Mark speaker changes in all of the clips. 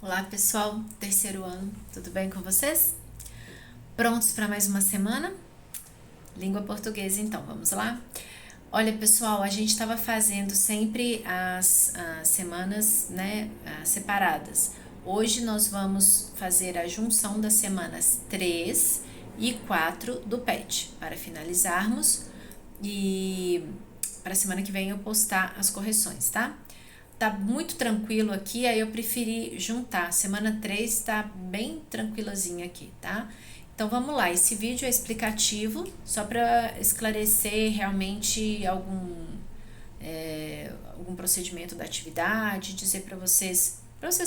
Speaker 1: Olá pessoal, terceiro ano, tudo bem com vocês? Prontos para mais uma semana? Língua portuguesa, então, vamos lá? Olha pessoal, a gente estava fazendo sempre as semanas, né, separadas. Hoje nós vamos fazer a junção das semanas 3 e 4 do PET, para finalizarmos e para a semana que vem eu postar as correções, tá? Tá muito tranquilo aqui, aí eu preferi juntar. Semana 3 tá bem tranquilazinha aqui, tá? Então vamos lá, esse vídeo é explicativo, só para esclarecer realmente algum procedimento da atividade, dizer para vocês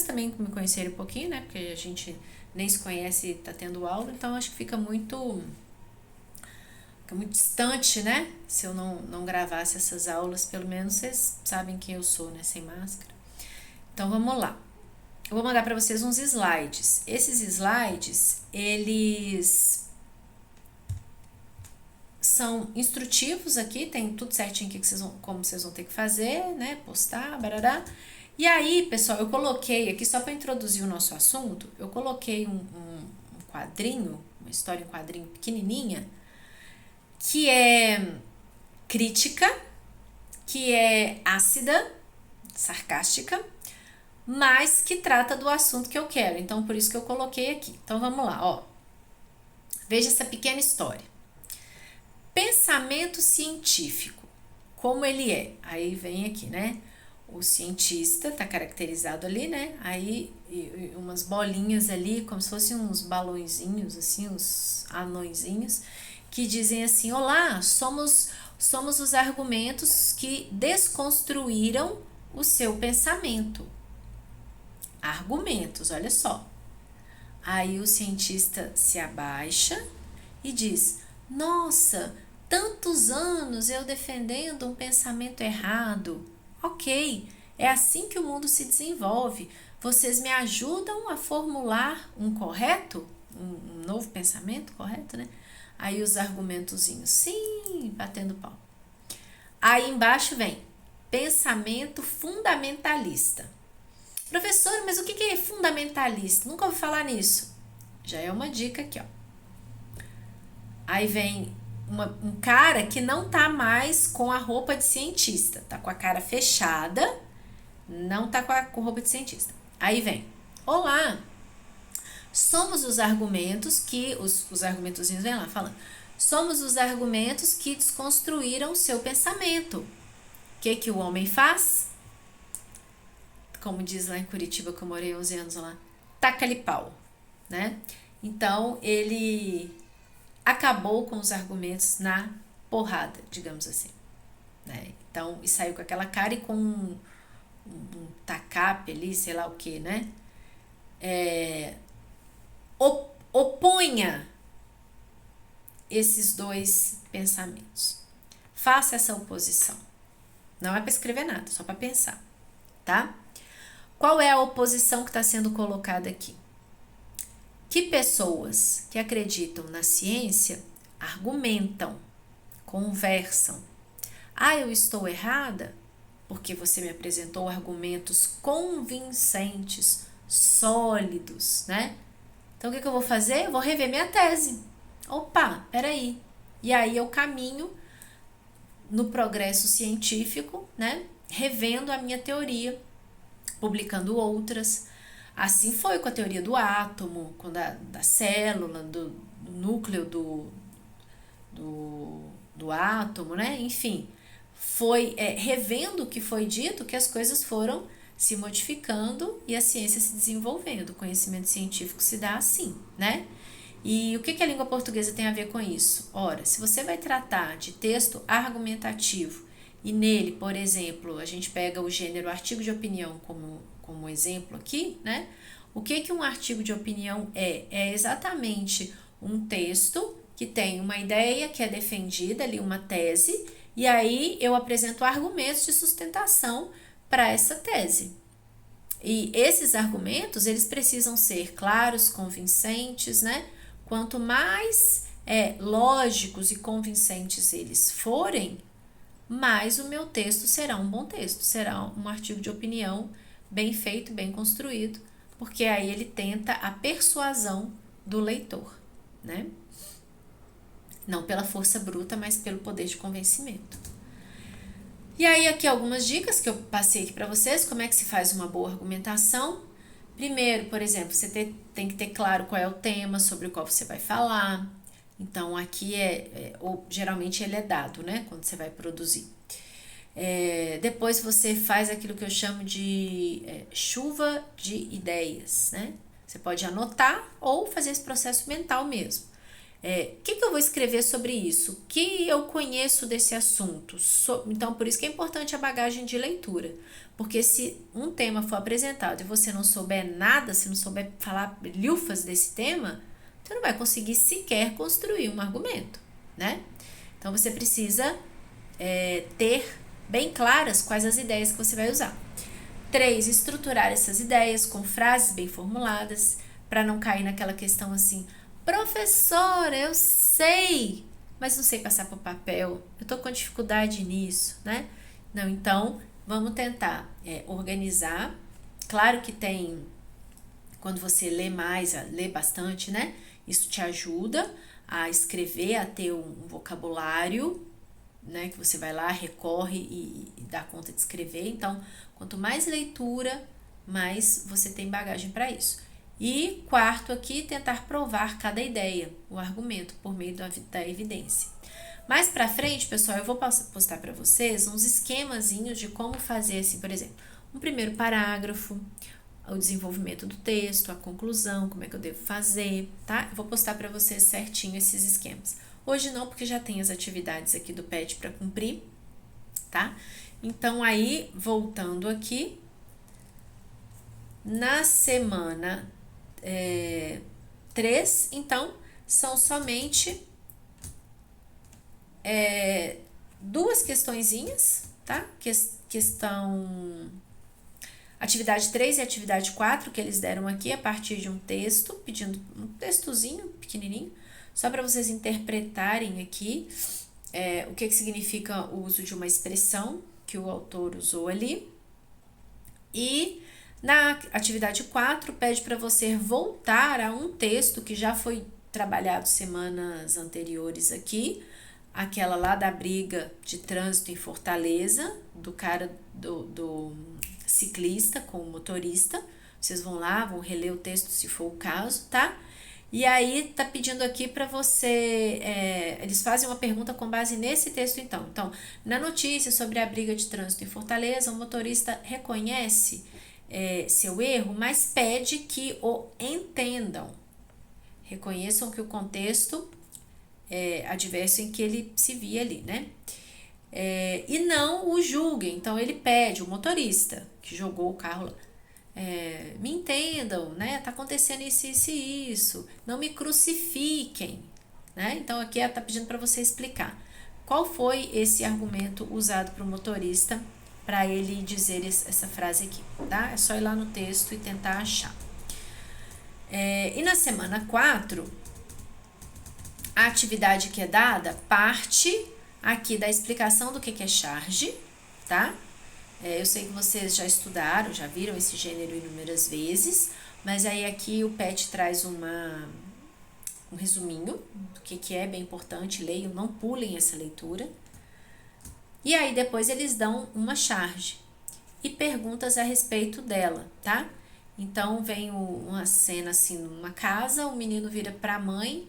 Speaker 1: também me conhecerem um pouquinho, né? Porque a gente nem se conhece e tá tendo aula, então acho que fica muito distante, né? Se eu não gravasse essas aulas, pelo menos vocês sabem quem eu sou, né? Sem máscara. Então vamos lá. Eu vou mandar para vocês uns slides. Esses slides, eles são instrutivos aqui, tem tudo certinho aqui como vocês vão ter que fazer, né? Postar, barará. E aí, pessoal, eu coloquei aqui, só para introduzir o nosso assunto, eu coloquei um quadrinho, uma história em quadrinho pequenininha, que é crítica, que é ácida, sarcástica, mas que trata do assunto que eu quero. Então, por isso que eu coloquei aqui. Então, vamos lá, ó. Veja essa pequena história. Pensamento científico, como ele é? Aí vem aqui, né? O cientista tá caracterizado ali, né? Aí umas bolinhas ali, como se fossem uns balõezinhos, assim, uns anõezinhos, que dizem assim: olá, somos os argumentos que desconstruíram o seu pensamento. Argumentos, olha só. Aí o cientista se abaixa e diz: nossa, tantos anos eu defendendo um pensamento errado. Ok, é assim que o mundo se desenvolve. Vocês me ajudam a formular um correto? Um novo pensamento correto, né? Aí os argumentozinhos, sim, batendo pau. Aí embaixo vem pensamento fundamentalista. Professor, mas o que é fundamentalista? Nunca ouvi falar nisso. Já é uma dica aqui, ó. Aí vem um cara que não tá mais com a roupa de cientista, tá com a cara fechada, não tá com roupa de cientista. Aí vem: olá, somos os argumentos que, os argumentozinhos vem lá falando, somos os argumentos que desconstruíram o seu pensamento. O que o homem faz? Como diz lá em Curitiba, que eu morei 11 anos lá, taca-lhe pau, né? Então, ele acabou com os argumentos na porrada, digamos assim, né? Então, e saiu com aquela cara e com um tacape ali, sei lá o que, né? Oponha esses dois pensamentos. Faça essa oposição. Não é para escrever nada, só para pensar, tá? Qual é a oposição que está sendo colocada aqui? Que pessoas que acreditam na ciência argumentam, conversam. Ah, eu estou errada? Porque você me apresentou argumentos convincentes, sólidos, né? Então, o que eu vou fazer? Eu vou rever minha tese. Opa, peraí. E aí eu caminho no progresso científico, né? Revendo a minha teoria, publicando outras. Assim foi com a teoria do átomo, da célula, do núcleo do átomo, né? Enfim, foi revendo o que foi dito que as coisas foram se modificando e a ciência se desenvolvendo. O conhecimento científico se dá assim, né? E o que a língua portuguesa tem a ver com isso? Ora, se você vai tratar de texto argumentativo e nele, por exemplo, a gente pega o gênero artigo de opinião como exemplo aqui, né? O que um artigo de opinião é? É exatamente um texto que tem uma ideia que é defendida ali, uma tese, e aí eu apresento argumentos de sustentação para essa tese. E esses argumentos, eles precisam ser claros, convincentes, né? Quanto mais lógicos e convincentes eles forem, mais o meu texto será um bom texto, será um artigo de opinião bem feito, bem construído, porque aí ele tenta a persuasão do leitor, né? Não pela força bruta, mas pelo poder de convencimento. E aí aqui algumas dicas que eu passei aqui para vocês, como é que se faz uma boa argumentação. Primeiro, por exemplo, você tem que ter claro qual é o tema sobre o qual você vai falar. Então, aqui geralmente ele é dado, né, quando você vai produzir. Depois você faz aquilo que eu chamo de chuva de ideias, né? Você pode anotar ou fazer esse processo mental mesmo. O que eu vou escrever sobre isso? O que eu conheço desse assunto? Então, por isso que é importante a bagagem de leitura. Porque se um tema for apresentado e você não souber nada, se não souber falar lhufas desse tema, você não vai conseguir sequer construir um argumento, né? Então, você precisa ter bem claras quais as ideias que você vai usar. 3, estruturar essas ideias com frases bem formuladas, para não cair naquela questão assim: professora, eu sei, mas não sei passar por papel, eu tô com dificuldade nisso, né? Não, então, vamos tentar organizar. Claro que tem, quando você lê mais, lê bastante, né? Isso te ajuda a escrever, a ter um vocabulário, né? Que você vai lá, recorre e dá conta de escrever. Então, quanto mais leitura, mais você tem bagagem para isso. E 4 aqui, tentar provar cada ideia, o argumento, por meio da evidência. Mais pra frente, pessoal, eu vou postar para vocês uns esquemazinhos de como fazer, assim, por exemplo, um primeiro parágrafo, o desenvolvimento do texto, a conclusão, como é que eu devo fazer, tá? Eu vou postar para vocês certinho esses esquemas. Hoje não, porque já tem as atividades aqui do PET para cumprir, tá? Então, aí, voltando aqui, na semana 3, então, são somente 2 questõezinhas, tá? Atividade 3 e atividade 4 que eles deram aqui a partir de um texto, pedindo um textozinho pequenininho, só para vocês interpretarem aqui o que significa o uso de uma expressão que o autor usou ali. E na atividade 4 pede para você voltar a um texto que já foi trabalhado semanas anteriores aqui, aquela lá da briga de trânsito em Fortaleza, do cara do ciclista com o motorista. Vocês vão lá, vão reler o texto se for o caso, tá? E aí tá pedindo aqui para você, eles fazem uma pergunta com base nesse texto então. Então, na notícia sobre a briga de trânsito em Fortaleza, o motorista reconhece seu erro, mas pede que o entendam. Reconheçam que o contexto adverso em que ele se via ali, né? E não o julguem. Então, ele pede, o motorista que jogou o carro lá, me entendam, né? Tá acontecendo isso, isso e isso. Não me crucifiquem, né? Então, aqui tá pedindo para você explicar qual foi esse argumento usado para o motorista para ele dizer essa frase aqui, tá? É só ir lá no texto e tentar achar. E na semana 4, a atividade que é dada parte aqui da explicação do que é charge, tá? Eu sei que vocês já estudaram, já viram esse gênero inúmeras vezes, mas aí aqui o PET traz um resuminho do que é bem importante, leiam, não pulem essa leitura. E aí depois eles dão uma charge e perguntas a respeito dela, tá? Então vem uma cena assim numa casa, o menino vira para a mãe,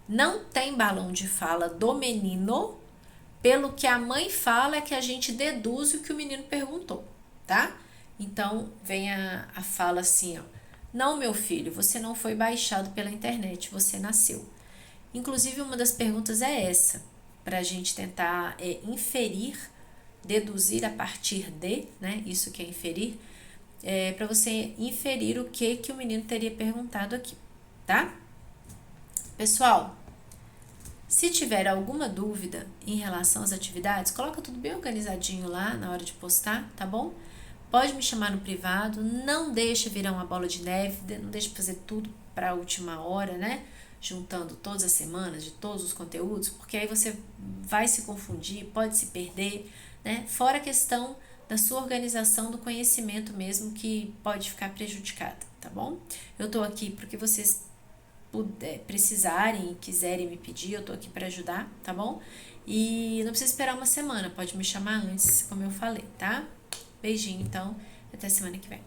Speaker 1: não tem balão de fala do menino, pelo que a mãe fala é que a gente deduz o que o menino perguntou, tá? Então vem a fala assim, ó: não, meu filho, você não foi baixado pela internet, você nasceu. Inclusive uma das perguntas é essa, para a gente tentar inferir, deduzir a partir de, né? Isso que é inferir, para você inferir o que o menino teria perguntado aqui, tá? Pessoal, se tiver alguma dúvida em relação às atividades, coloca tudo bem organizadinho lá na hora de postar, tá bom? Pode me chamar no privado, não deixa virar uma bola de neve, não deixa fazer tudo para a última hora, né? Juntando todas as semanas de todos os conteúdos, porque aí você vai se confundir, pode se perder, né? Fora a questão da sua organização do conhecimento mesmo que pode ficar prejudicada, tá bom? Eu tô aqui porque vocês precisarem e quiserem me pedir, eu tô aqui para ajudar, tá bom? E não precisa esperar uma semana, pode me chamar antes, como eu falei, tá? Beijinho, então, até semana que vem.